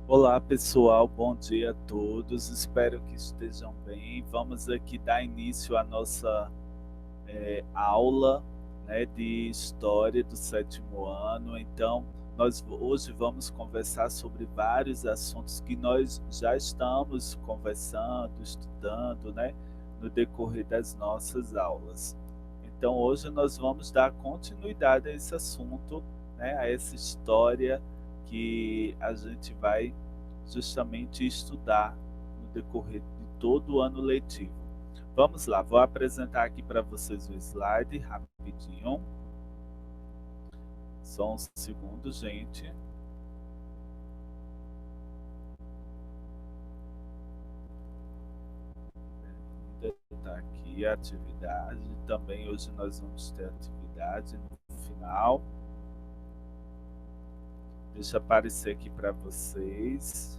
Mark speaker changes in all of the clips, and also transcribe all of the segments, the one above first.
Speaker 1: Olá pessoal, bom dia a todos, espero que estejam bem. Vamos aqui dar início à nossa aula, né, de História do sétimo ano. Então, nós hoje vamos conversar sobre vários assuntos que nós já estamos conversando, estudando, né, no decorrer das nossas aulas. Então, hoje nós vamos dar continuidade a esse assunto, né, a essa história que a gente vai justamente estudar no decorrer de todo o ano letivo. Vamos lá, vou apresentar aqui para vocês o slide rapidinho. Só um segundo, gente. Está aqui a atividade. Também hoje nós vamos ter atividade no final. Deixa aparecer aqui para vocês.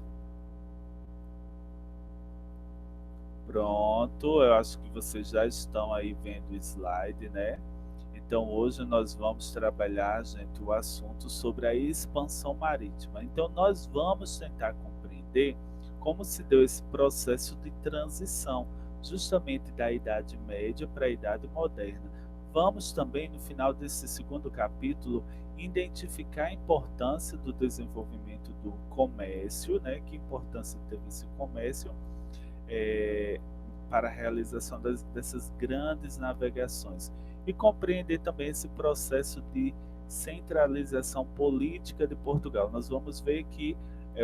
Speaker 1: Pronto, eu acho que vocês já estão aí vendo o slide, né? Então hoje nós vamos trabalhar, gente, o assunto sobre a expansão marítima. Então nós vamos tentar compreender como se deu esse processo de transição, justamente da Idade Média para a Idade Moderna. Vamos também, no final desse segundo capítulo, identificar a importância do desenvolvimento do comércio, né? Que importância teve esse comércio é, para a realização dessas grandes navegações e compreender também esse processo de centralização política de Portugal. Nós vamos ver que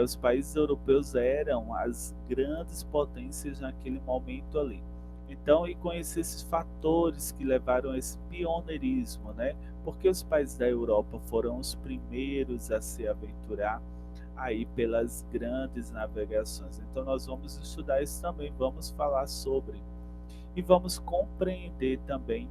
Speaker 1: os países europeus eram as grandes potências naquele momento ali. Então, e conhecer esses fatores que levaram a esse pioneirismo, né? Porque os países da Europa foram os primeiros a se aventurar aí pelas grandes navegações. Então nós vamos estudar isso também, vamos falar sobre e vamos compreender também,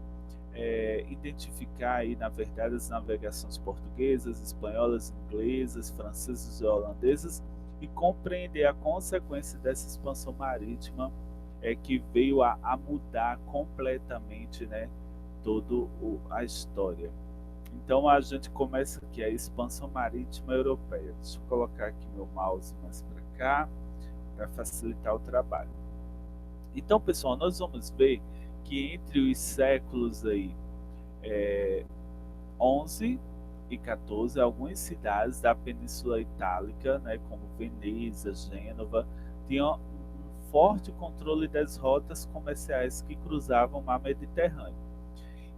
Speaker 1: identificar aí na verdade as navegações portuguesas, espanholas, inglesas, francesas e holandesas e compreender a consequência dessa expansão marítima que veio a mudar completamente, né, toda a história. Então a gente começa aqui a expansão marítima europeia. Deixa eu colocar aqui meu mouse mais para cá para facilitar o trabalho. Então, pessoal, nós vamos ver que entre os séculos aí 11 e 14, algumas cidades da Península Itálica, né, como Veneza, Gênova, tinham um forte controle das rotas comerciais que cruzavam o mar Mediterrâneo.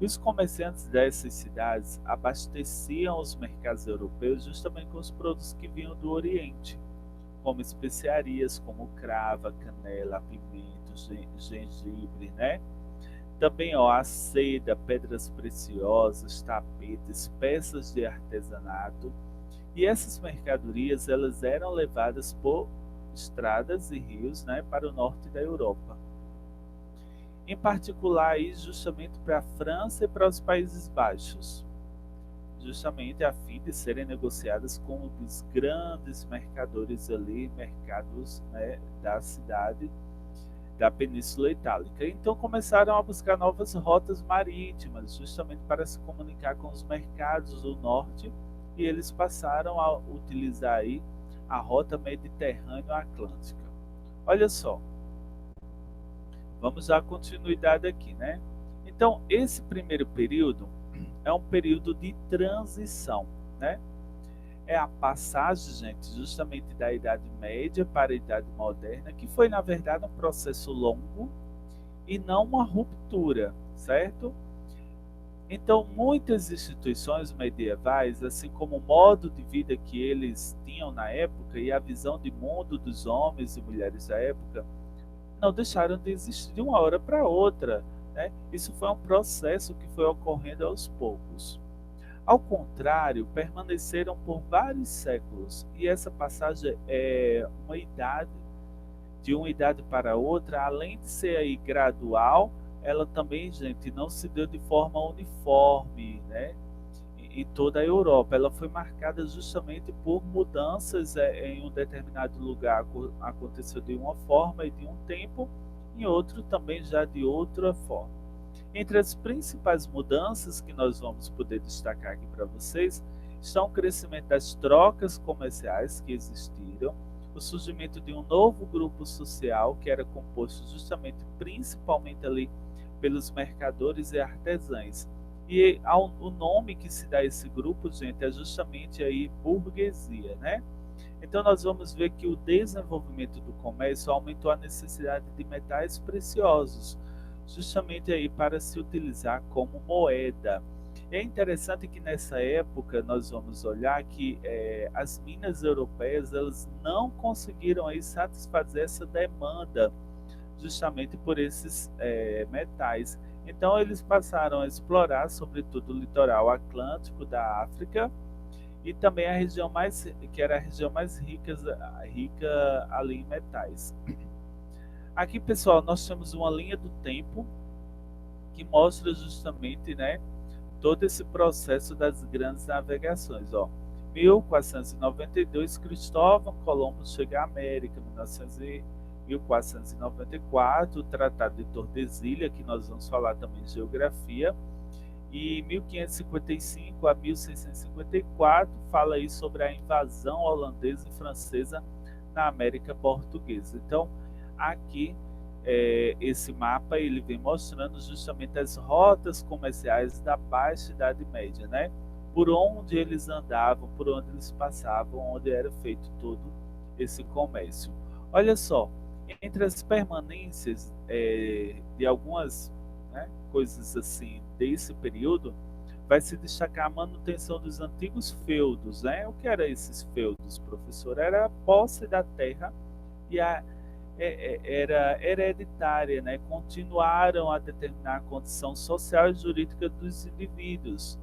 Speaker 1: E os comerciantes dessas cidades abasteciam os mercados europeus justamente com os produtos que vinham do Oriente, como especiarias como cravo, canela, pimento, gengibre, né? Também ó, a seda, pedras preciosas, tapetes, peças de artesanato. E essas mercadorias elas eram levadas por estradas e rios, né, para o norte da Europa, em particular aí justamente para a França e para os Países Baixos, justamente a fim de serem negociadas com os grandes mercadores ali, mercados, né, da cidade da Península Itálica. Então começaram a buscar novas rotas marítimas, justamente para se comunicar com os mercados do norte, e eles passaram a utilizar aí a rota Mediterrâneo-Atlântica. Olha só, vamos dar continuidade aqui, né? Então, esse primeiro período é um período de transição, né? É a passagem, gente, justamente da Idade Média para a Idade Moderna, que foi, na verdade, um processo longo e não uma ruptura, certo? Então, muitas instituições medievais, assim como o modo de vida que eles tinham na época e a visão de mundo dos homens e mulheres da época, não deixaram de existir de uma hora para outra, né? Isso foi um processo que foi ocorrendo aos poucos. Ao contrário, permaneceram por vários séculos, e essa passagem é uma idade, de uma idade para outra, além de ser aí gradual, ela também, gente, não se deu de forma uniforme, né? Em toda a Europa. Ela foi marcada justamente por mudanças em um determinado lugar aconteceu de uma forma e de um tempo, em outro também já de outra forma. Entre as principais mudanças que nós vamos poder destacar aqui para vocês estão o crescimento das trocas comerciais que existiram, o surgimento de um novo grupo social que era composto justamente, principalmente ali pelos mercadores e artesãos. E o nome que se dá a esse grupo, gente, é justamente aí burguesia, né? Então nós vamos ver que o desenvolvimento do comércio aumentou a necessidade de metais preciosos, justamente aí para se utilizar como moeda. É interessante que nessa época nós vamos olhar que as minas europeias elas não conseguiram aí satisfazer essa demanda justamente por esses metais. Então eles passaram a explorar, sobretudo, o litoral atlântico da África e também a região mais que era a região mais rica ali em metais. Aqui, pessoal, nós temos uma linha do tempo que mostra justamente, né, todo esse processo das grandes navegações, ó. 1492, Cristóvão Colombo chega à América. 1494, o Tratado de Tordesilhas, que nós vamos falar também de geografia. E 1555 a 1654 fala aí sobre a invasão holandesa e francesa na América Portuguesa. Então, aqui esse mapa ele vem mostrando justamente as rotas comerciais da Baixa Idade Média, né? Por onde eles andavam, por onde eles passavam, onde era feito todo esse comércio. Olha só, entre as permanências de algumas, né, coisas assim desse período, vai se destacar a manutenção dos antigos feudos, né? O que eram esses feudos, professor? Era a posse da terra e era hereditária, né? Continuaram a determinar a condição social e jurídica dos indivíduos.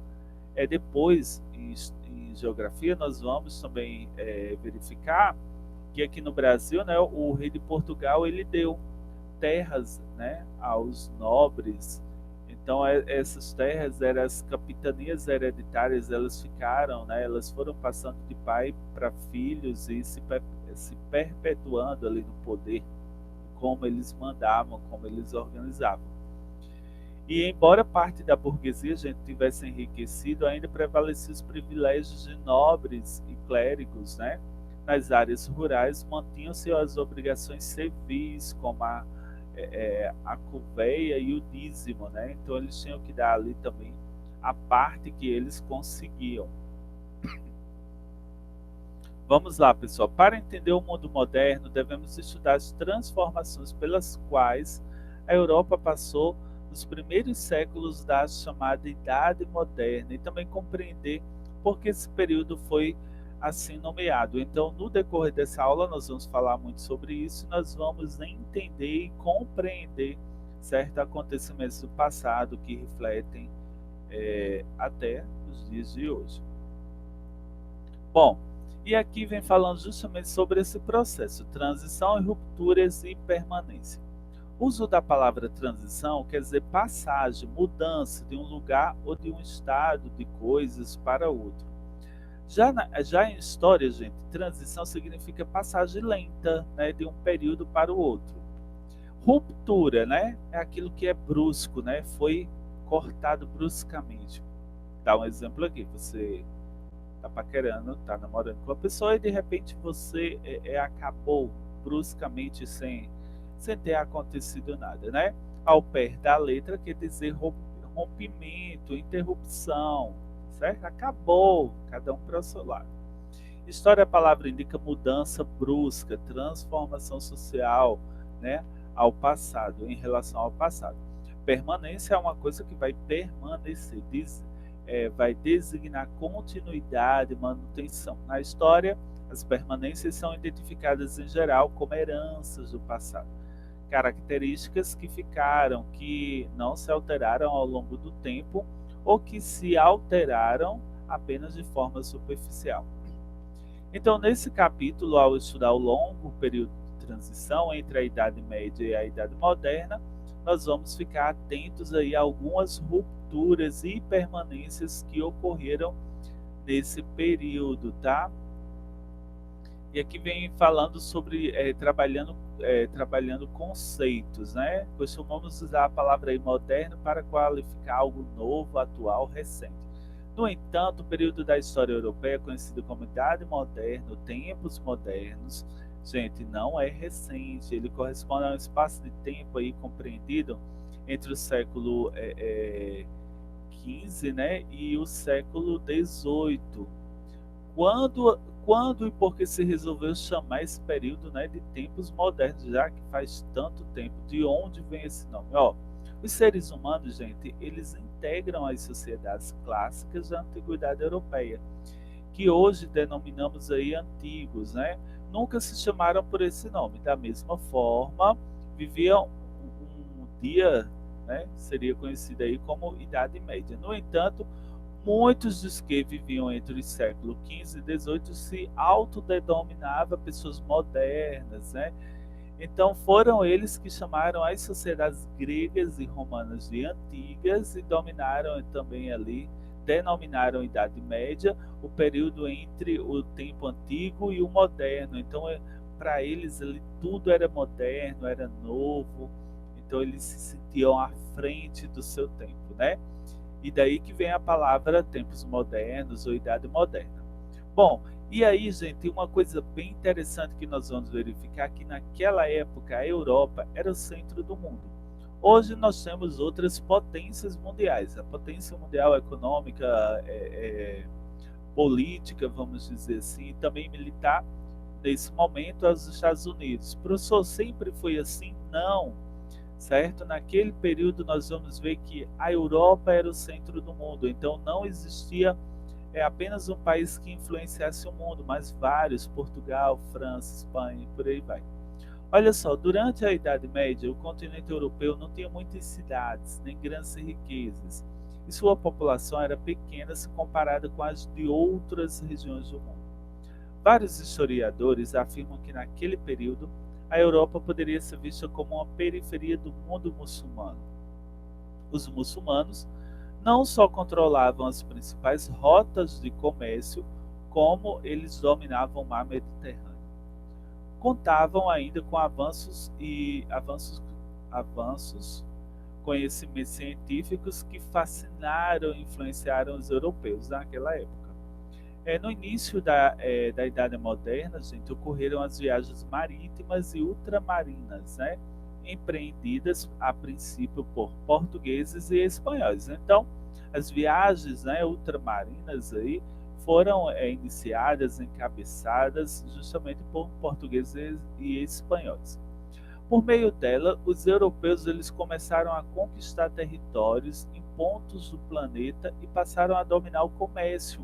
Speaker 1: Depois, em geografia, nós vamos também verificar que aqui no Brasil, né, o rei de Portugal ele deu terras, né, aos nobres. Então essas terras eram as capitanias hereditárias, elas ficaram, né, elas foram passando de pai para filhos e se perpetuando ali no poder, como eles mandavam, como eles organizavam. E embora parte da burguesia gente tivesse enriquecido, ainda prevaleciam os privilégios de nobres e clérigos, né? Nas áreas rurais mantinham-se as obrigações civis, como a cuveia e o dízimo, né? Então eles tinham que dar ali também a parte que eles conseguiam. Vamos lá, pessoal. Para entender o mundo moderno, devemos estudar as transformações pelas quais a Europa passou nos primeiros séculos da chamada Idade Moderna e também compreender por que esse período foi assim nomeado. Então, no decorrer dessa aula, nós vamos falar muito sobre isso, nós vamos entender e compreender certos acontecimentos do passado que refletem até os dias de hoje. Bom, e aqui vem falando justamente sobre esse processo, transição, rupturas e permanência. O uso da palavra transição quer dizer passagem, mudança de um lugar ou de um estado de coisas para outro. Já em história, gente, transição significa passagem lenta, né, de um período para o outro. Ruptura, né, é aquilo que é brusco, né, foi cortado bruscamente. Dá um exemplo aqui, você está paquerando, está namorando com a pessoa e de repente você acabou bruscamente sem ter acontecido nada, né? Ao pé da letra quer dizer rompimento, interrupção, certo? Acabou, cada um para o seu lado. História, a palavra indica mudança brusca, transformação social, né? Ao passado, em relação ao passado. Permanência é uma coisa que vai permanecer, vai designar continuidade, manutenção. Na história, as permanências são identificadas em geral como heranças do passado, características que ficaram, que não se alteraram ao longo do tempo ou que se alteraram apenas de forma superficial. Então, nesse capítulo, ao estudar o longo período de transição entre a Idade Média e a Idade Moderna, nós vamos ficar atentos aí a algumas rupturas e permanências que ocorreram nesse período, tá? E aqui vem falando sobre trabalhando conceitos, né? Costumamos usar a palavra aí moderno para qualificar algo novo, atual, recente. No entanto, o período da história europeia, conhecido como Idade Moderna, tempos modernos, Gente, não é recente, ele corresponde a um espaço de tempo aí compreendido entre o século XV, né, e o século XVIII. Quando e por que se resolveu chamar esse período, né, de tempos modernos, já que faz tanto tempo? De onde vem esse nome? Ó, os seres humanos, gente, eles integram as sociedades clássicas da antiguidade europeia, que hoje denominamos aí antigos, né? Nunca se chamaram por esse nome. Da mesma forma, viviam um dia, né, seria conhecido aí como Idade Média. No entanto, muitos dos que viviam entre os séculos XV e XVIII se autodenominavam pessoas modernas, né? Então foram eles que chamaram as sociedades gregas e romanas de antigas e dominaram também ali, denominaram Idade Média, o período entre o tempo antigo e o moderno. Então, para eles ali tudo era moderno, era novo. Então eles se sentiam à frente do seu tempo, né? E daí que vem a palavra tempos modernos ou idade moderna. Bom, e aí, gente, uma coisa bem interessante que nós vamos verificar que naquela época a Europa era o centro do mundo. Hoje nós temos outras potências mundiais. A potência mundial econômica, política, vamos dizer assim, e também militar, nesse momento, é os Estados Unidos. Professor, sempre foi assim? Não, certo? Naquele período nós vamos ver que a Europa era o centro do mundo, então não existia apenas um país que influenciasse o mundo, mas vários, Portugal, França, Espanha, por aí vai. Olha só, durante a Idade Média, o continente europeu não tinha muitas cidades, nem grandes riquezas, e sua população era pequena se comparada com as de outras regiões do mundo. Vários historiadores afirmam que naquele período a Europa poderia ser vista como uma periferia do mundo muçulmano. Os muçulmanos não só controlavam as principais rotas de comércio, como eles dominavam o mar Mediterrâneo. Contavam ainda com avanços conhecimentos científicos que fascinaram e influenciaram os europeus naquela época. No início da Idade Moderna, gente, ocorreram as viagens marítimas e ultramarinas, né? Empreendidas a princípio por portugueses e espanhóis. Então, as viagens, né, ultramarinas aí foram iniciadas, encabeçadas justamente por portugueses e espanhóis. Por meio dela, os europeus eles começaram a conquistar territórios em pontos do planeta e passaram a dominar o comércio.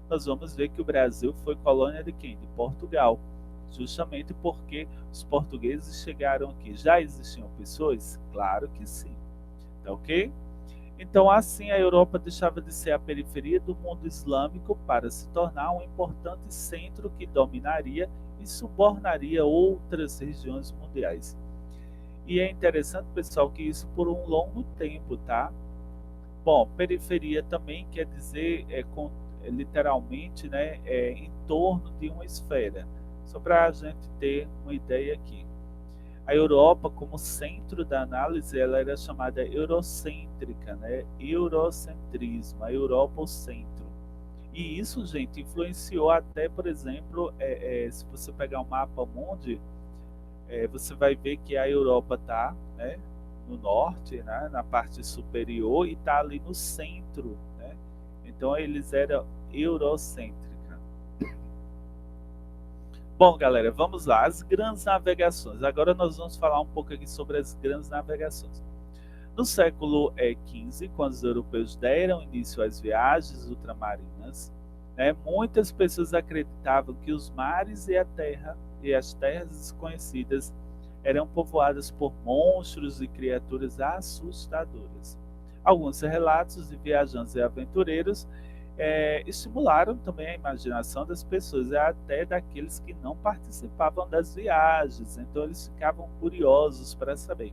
Speaker 1: Nós vamos ver que o Brasil foi colônia de quem? De Portugal, justamente porque os portugueses chegaram aqui. Já existiam pessoas? Claro que sim. Tá ok? Então, assim, a Europa deixava de ser a periferia do mundo islâmico para se tornar um importante centro que dominaria e subornaria outras regiões mundiais. E é interessante, pessoal, que isso por um longo tempo, tá? Bom, periferia também quer dizer literalmente, né, em torno de uma esfera. Só para a gente ter uma ideia aqui. A Europa, como centro da análise, ela era chamada eurocêntrica, né? Eurocentrismo, a Europa o centro. E isso, gente, influenciou até, por exemplo, se você pegar o mapa mundi, você vai ver que a Europa está, né, no norte, né, na parte superior, e está ali no centro, né? Então eles eram eurocêntrica. Bom, galera, vamos lá. As grandes navegações. Agora nós vamos falar um pouco aqui sobre as grandes navegações. No século XV, quando os europeus deram início às viagens ultramarinas, né, muitas pessoas acreditavam que os mares e a terra e as terras desconhecidas eram povoadas por monstros e criaturas assustadoras. Alguns relatos de viajantes e aventureiros estimularam também a imaginação das pessoas, até daqueles que não participavam das viagens. Então eles ficavam curiosos para saber.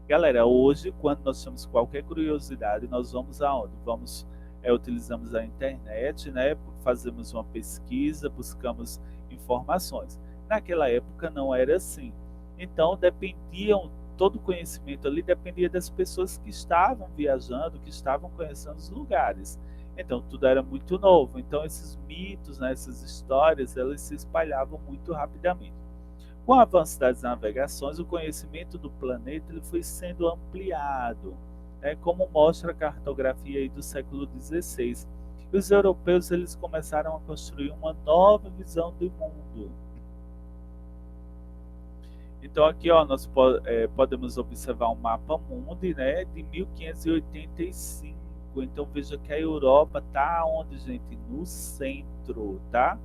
Speaker 1: Galera, hoje, quando nós temos qualquer curiosidade, nós vamos aonde? Utilizamos a internet, né? Fazemos uma pesquisa, buscamos informações. Naquela época não era assim. Então todo o conhecimento ali dependia das pessoas que estavam viajando, que estavam conhecendo os lugares. Então tudo era muito novo. Então esses mitos, né, essas histórias, elas se espalhavam muito rapidamente. Com o avanço das navegações, o conhecimento do planeta ele foi sendo ampliado, né, como mostra a cartografia aí do século XVI. E os europeus eles começaram a construir uma nova visão do mundo. Então aqui ó, nós podemos observar um mapa mundi, né, de 1585. Então veja que a Europa está onde, gente? No centro, tá?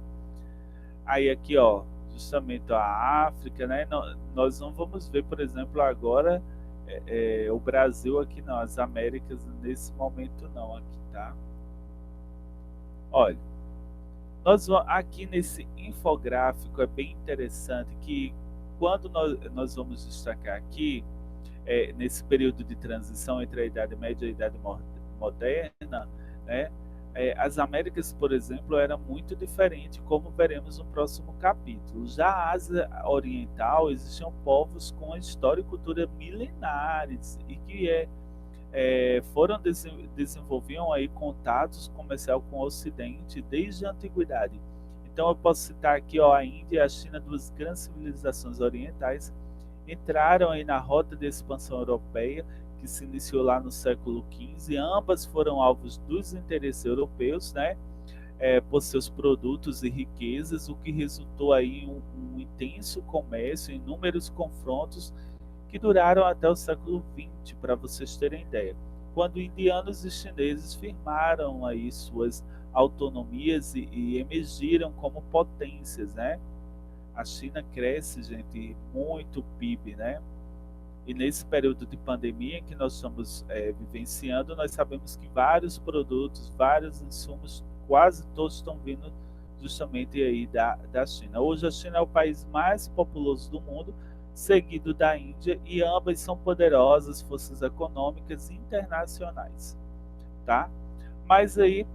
Speaker 1: Aí aqui ó, justamente a África, né? Nós não vamos ver, por exemplo, agora o Brasil aqui não, as Américas nesse momento não aqui, tá? Olha, aqui nesse infográfico é bem interessante que quando nós vamos destacar aqui, nesse período de transição entre a Idade Média e a Idade Moderna, né, as Américas, por exemplo, era muito diferente, como veremos no próximo capítulo. Já a Ásia Oriental existiam povos com história e cultura milenares e que desenvolviam aí contatos comercial com o Ocidente desde a antiguidade. Então eu posso citar aqui ó, a Índia e a China, duas grandes civilizações orientais, entraram aí na rota de expansão europeia, que se iniciou lá no século XV. Ambas foram alvos dos interesses europeus, né, por seus produtos e riquezas, o que resultou aí em um intenso comércio, inúmeros confrontos que duraram até o século XX, para vocês terem ideia. Quando indianos e chineses firmaram aí suas autonomias e emergiram como potências, né? A China cresce, gente, muito o PIB, né? E nesse período de pandemia que nós estamos vivenciando, nós sabemos que vários produtos, vários insumos, quase todos estão vindo justamente aí da China. Hoje a China é o país mais populoso do mundo, seguido da Índia, e ambas são poderosas forças econômicas internacionais, tá? Mas aí,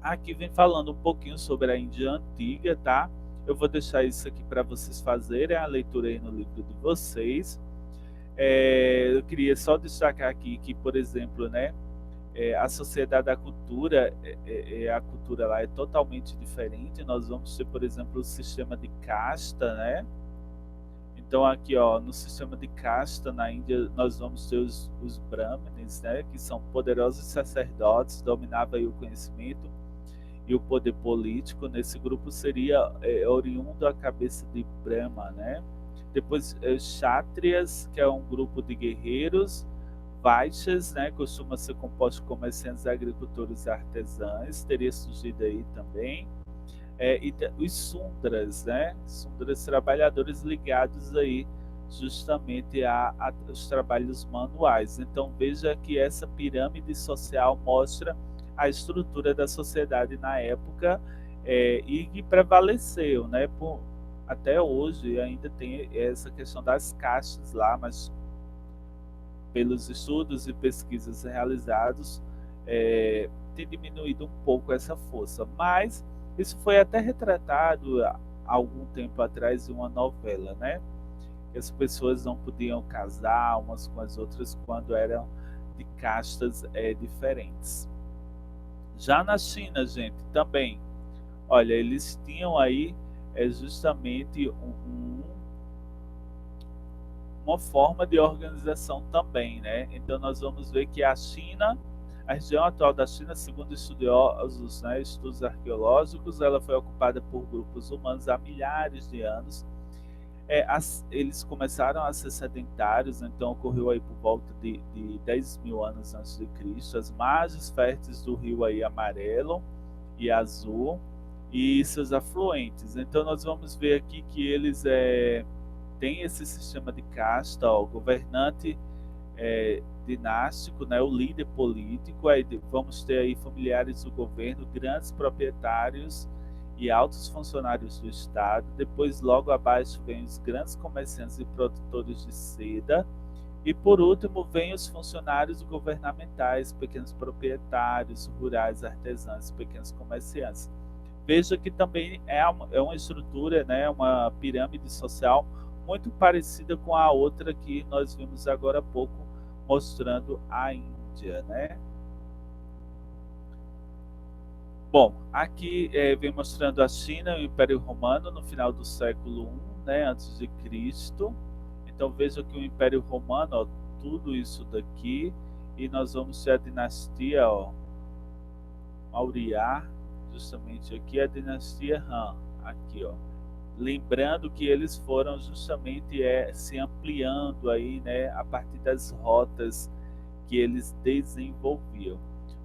Speaker 1: aqui vem falando um pouquinho sobre a Índia antiga, tá? Eu vou deixar isso aqui para vocês fazerem a leitura aí no livro de vocês. Eu queria só destacar aqui que, por exemplo, né, a sociedade da cultura, a cultura lá é totalmente diferente. Nós vamos ter, por exemplo, o sistema de casta, né? Então aqui, ó, no sistema de casta na Índia, nós vamos ter os brahmanes, né, que são poderosos sacerdotes, dominavam aí o conhecimento e o poder político. Nesse grupo seria oriundo a cabeça de Brahma, né? Depois, Kshatriyas, que é um grupo de guerreiros. Vaixas, né, costuma ser composto de comerciantes, agricultores e artesãos, teria surgido aí também. E os Sundras, né? Sundras, trabalhadores ligados aí justamente aos trabalhos manuais. Então veja que essa pirâmide social mostra a estrutura da sociedade na época e que prevaleceu, né? Até hoje ainda tem essa questão das castas lá, mas pelos estudos e pesquisas realizados tem diminuído um pouco essa força, mas isso foi até retratado há algum tempo atrás em uma novela, né? Que as pessoas não podiam casar umas com as outras quando eram de castas diferentes. Já na China, gente, também, olha, eles tinham aí justamente uma forma de organização também, né? Então nós vamos ver que a região atual da China, segundo estudiosos, né, estudos arqueológicos, ela foi ocupada por grupos humanos há milhares de anos. Eles começaram a ser sedentários, então ocorreu aí por volta de 10 mil anos antes de Cristo. As margens férteis do rio aí amarelo e azul e seus afluentes. Então nós vamos ver aqui que eles têm esse sistema de casta, ó, o governante dinástico, né, o líder político. Aí vamos ter aí familiares do governo, grandes proprietários e altos funcionários do Estado. Depois, logo abaixo, vem os grandes comerciantes e produtores de seda. E por último, vem os funcionários governamentais, pequenos proprietários, rurais, artesãos, pequenos comerciantes. Veja que também é uma estrutura, né, uma pirâmide social muito parecida com a outra que nós vimos agora há pouco, mostrando a Índia, né? Bom, aqui vem mostrando a China e o Império Romano no final do século I, né, antes de Cristo. Então veja que o Império Romano, ó, tudo isso daqui, e nós vamos ter a dinastia, ó, Maurya, justamente aqui a dinastia Han, aqui, ó. Lembrando que eles foram justamente se ampliando aí, né, a partir das rotas que eles desenvolviam.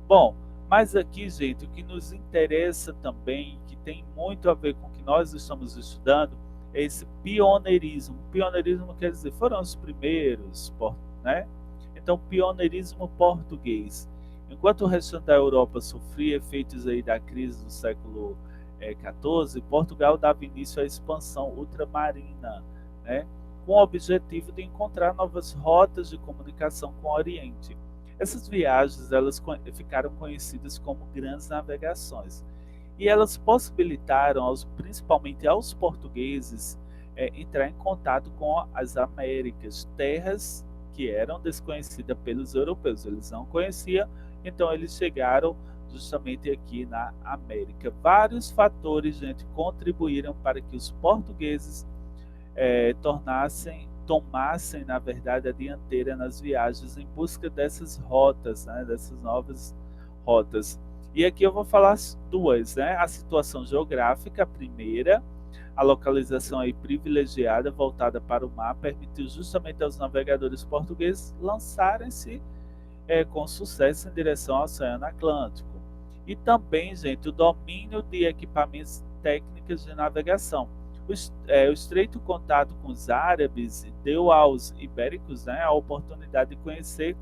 Speaker 1: Bom, mas aqui, gente, o que nos interessa também, que tem muito a ver com o que nós estamos estudando, é esse pioneirismo. Pioneirismo quer dizer, foram os primeiros, né? Então, pioneirismo português. Enquanto o restante da Europa sofria efeitos aí da crise do século XIV, Portugal dava início à expansão ultramarina, né, com o objetivo de encontrar novas rotas de comunicação com o Oriente. Essas viagens elas ficaram conhecidas como grandes navegações e elas possibilitaram, principalmente aos portugueses, entrar em contato com as Américas, terras que eram desconhecidas pelos europeus. Eles não conheciam, então eles chegaram justamente aqui na América. Vários fatores, gente, contribuíram para que os portugueses tomassem, na verdade, a dianteira nas viagens em busca dessas rotas, né, dessas novas rotas. E aqui eu vou falar duas, né? A situação geográfica, a primeira, a localização aí privilegiada, voltada para o mar, permitiu justamente aos navegadores portugueses lançarem-se com sucesso em direção ao Oceano Atlântico. E também, gente, o domínio de equipamentos técnicos de navegação. O estreito contato com os árabes deu aos ibéricos, né, a oportunidade de conhecer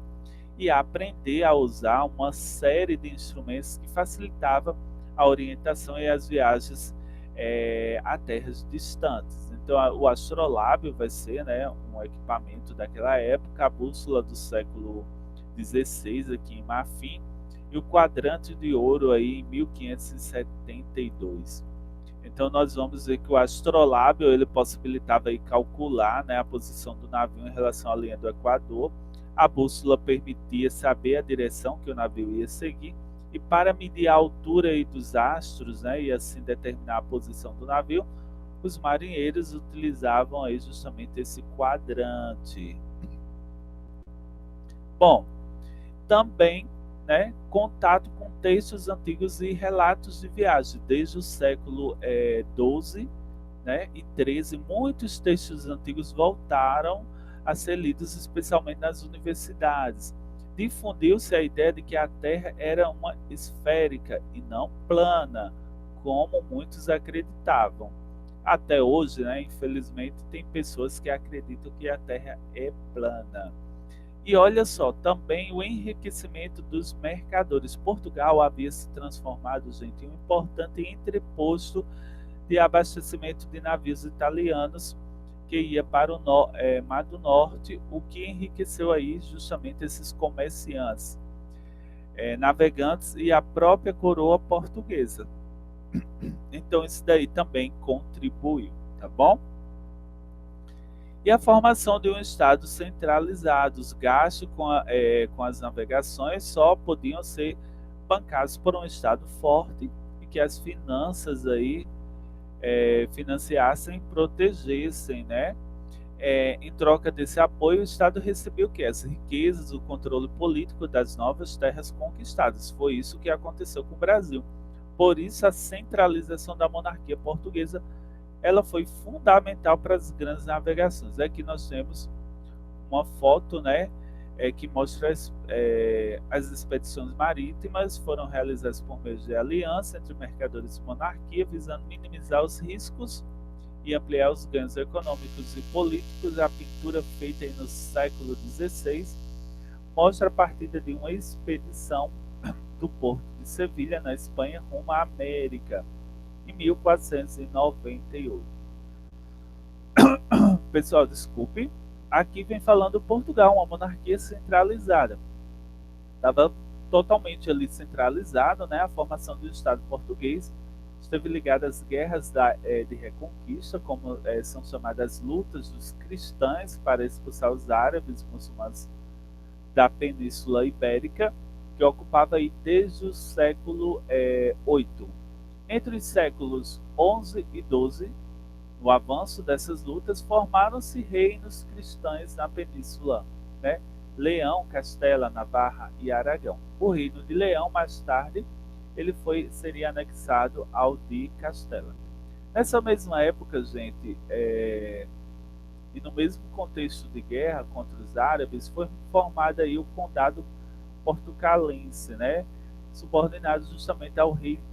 Speaker 1: e aprender a usar uma série de instrumentos que facilitava a orientação e as viagens a terras distantes. Então, o astrolábio vai ser, né, um equipamento daquela época, a bússola do século XVI aqui em Marfim, e o quadrante de ouro aí em 1572. Então nós vamos ver que o astrolábio ele possibilitava aí calcular, né, a posição do navio em relação à linha do Equador. A bússola permitia saber a direção que o navio ia seguir, e para medir a altura aí dos astros, né, e assim determinar a posição do navio, os marinheiros utilizavam aí justamente esse quadrante. Bom, também, né, contato com textos antigos e relatos de viagem. Desde o século XII, né, e XIII, muitos textos antigos voltaram a ser lidos, especialmente nas universidades. Difundiu-se a ideia de que a Terra era uma esférica e não plana, como muitos acreditavam. Até hoje, né, infelizmente, tem pessoas que acreditam que a Terra é plana. E olha só, também o enriquecimento dos mercadores. Portugal havia se transformado, gente, em um importante entreposto de abastecimento de navios italianos que ia para o Mar do Norte, o que enriqueceu aí justamente esses comerciantes, navegantes e a própria coroa portuguesa. Então isso daí também contribuiu, tá bom? E a formação de um Estado centralizado. Os gastos com as navegações só podiam ser bancados por um Estado forte e que as finanças aí financiassem, protegessem, né? Em troca desse apoio, o Estado recebeu o quê? As riquezas, o controle político das novas terras conquistadas. Foi isso que aconteceu com o Brasil. Por isso, a centralização da monarquia portuguesa ela foi fundamental para as grandes navegações. Aqui nós temos uma foto, né, que mostra as expedições marítimas foram realizadas por meio de aliança entre mercadores e monarquia, visando minimizar os riscos e ampliar os ganhos econômicos e políticos. A pintura feita aí no século XVI mostra a partida de uma expedição do porto de Sevilha, na Espanha, rumo à América, em 1498. Pessoal, desculpe. Aqui vem falando Portugal, uma monarquia centralizada. Estava totalmente ali centralizado, né? A formação do Estado português esteve ligada às guerras de reconquista, como são chamadas lutas dos cristãos para expulsar os árabes muçulmanos da Península Ibérica, que ocupava aí desde o século VIII. Entre os séculos XI e XII, No avanço dessas lutas, formaram-se reinos cristãos na península, né? Leão, Castela, Navarra e Aragão. O reino de Leão, mais tarde, seria anexado ao de Castela. Nessa mesma época, gente, e no mesmo contexto de guerra contra os árabes, foi formado aí o condado portucalense, né? Subordinado justamente ao Reino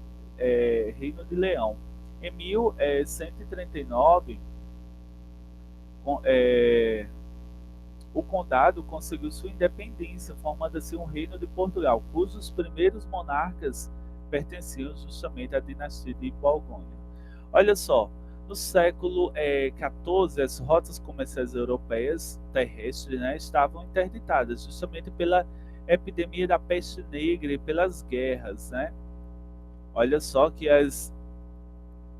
Speaker 1: de Leão. Em 1139, o condado conseguiu sua independência, formando assim um reino de Portugal, cujos primeiros monarcas pertenciam justamente à dinastia de Borgonha. Olha só, no século XIV, as rotas comerciais europeias terrestres, né, estavam interditadas justamente pela epidemia da peste negra e pelas guerras, né? Olha só que as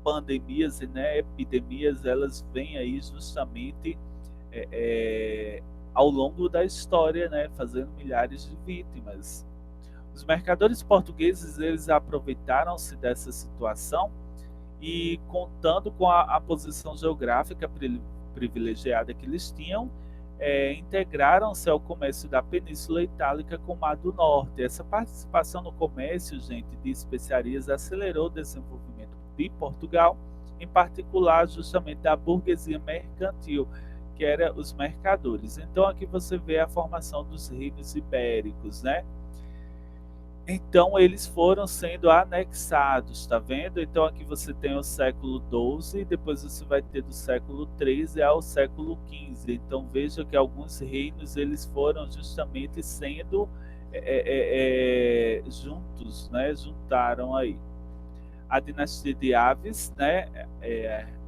Speaker 1: pandemias e, né, epidemias, elas vêm aí justamente ao longo da história, né, fazendo milhares de vítimas. Os mercadores portugueses, eles aproveitaram-se dessa situação e, contando com a posição geográfica privilegiada que eles tinham, integraram-se ao comércio da Península Itálica com o Mar do Norte. Essa participação no comércio, gente, de especiarias acelerou o desenvolvimento de Portugal, em particular justamente da burguesia mercantil, que eram os mercadores. Então aqui você vê a formação dos reinos ibéricos, né? Então eles foram sendo anexados, tá vendo? Então aqui você tem o século XII, depois você vai ter do século XIII ao século XV. Então veja que alguns reinos eles foram justamente sendo juntos, né? Juntaram aí. A dinastia de Aves, né?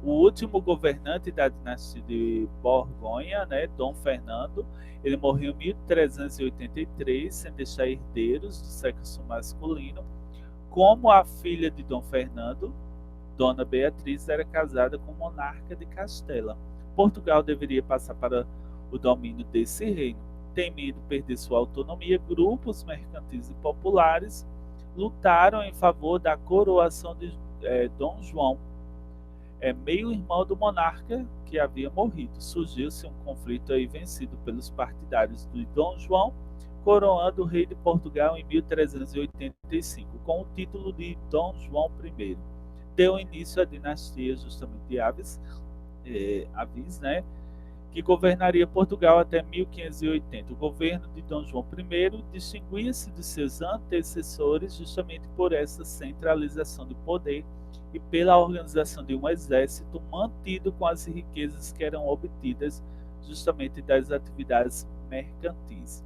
Speaker 1: O último governante da dinastia de Borgonha, né? Dom Fernando, ele morreu em 1383, sem deixar herdeiros do sexo masculino. Como a filha de Dom Fernando, Dona Beatriz, era casada com o monarca de Castela, Portugal deveria passar para o domínio desse reino. Temendo perder sua autonomia, grupos mercantis e populares lutaram em favor da coroação de Dom João, meio-irmão do monarca que havia morrido. Surgiu-se um conflito aí vencido pelos partidários de Dom João, coroando o rei de Portugal em 1385, com o título de Dom João I. Deu início à dinastia justamente de Avis, né, que governaria Portugal até 1580. O governo de Dom João I distinguia-se de seus antecessores justamente por essa centralização de poder e pela organização de um exército mantido com as riquezas que eram obtidas justamente das atividades mercantis.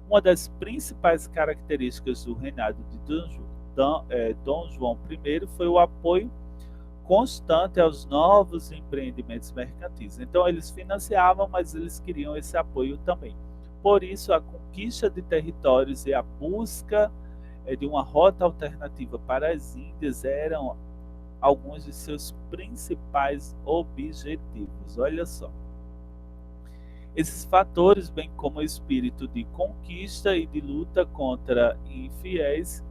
Speaker 1: Uma das principais características do reinado de Dom João I foi o apoio constante aos novos empreendimentos mercantis. Então eles financiavam, mas eles queriam esse apoio também. Por isso, a conquista de territórios e a busca de uma rota alternativa para as Índias eram alguns de seus principais objetivos. Olha só. Esses fatores, bem como o espírito de conquista e de luta contra infiéis,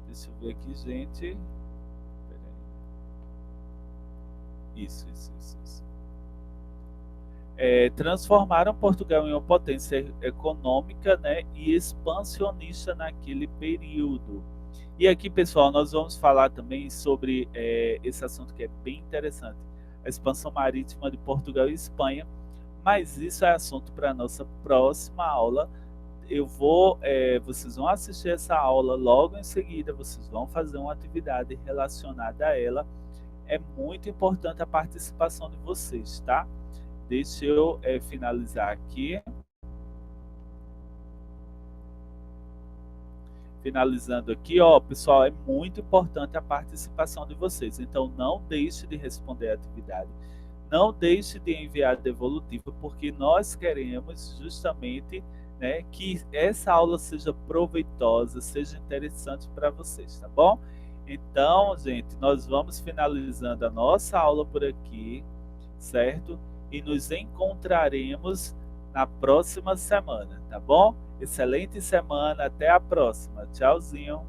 Speaker 1: deixa eu ver aqui, gente. Isso. Transformaram Portugal em uma potência econômica, né, e expansionista naquele período. E aqui, pessoal, nós vamos falar também sobre esse assunto que é bem interessante, a expansão marítima de Portugal e Espanha, mas isso é assunto para a nossa próxima aula. Vocês vão assistir essa aula logo em seguida, vocês vão fazer uma atividade relacionada a ela. É muito importante a participação de vocês, tá? Deixa eu finalizar aqui. Finalizando aqui, ó, pessoal, é muito importante a participação de vocês. Então, não deixe de responder a atividade. Não deixe de enviar a devolutiva, porque nós queremos justamente, né, que essa aula seja proveitosa, seja interessante para vocês, tá bom? Então, gente, nós vamos finalizando a nossa aula por aqui, certo? E nos encontraremos na próxima semana, tá bom? Excelente semana, até a próxima. Tchauzinho.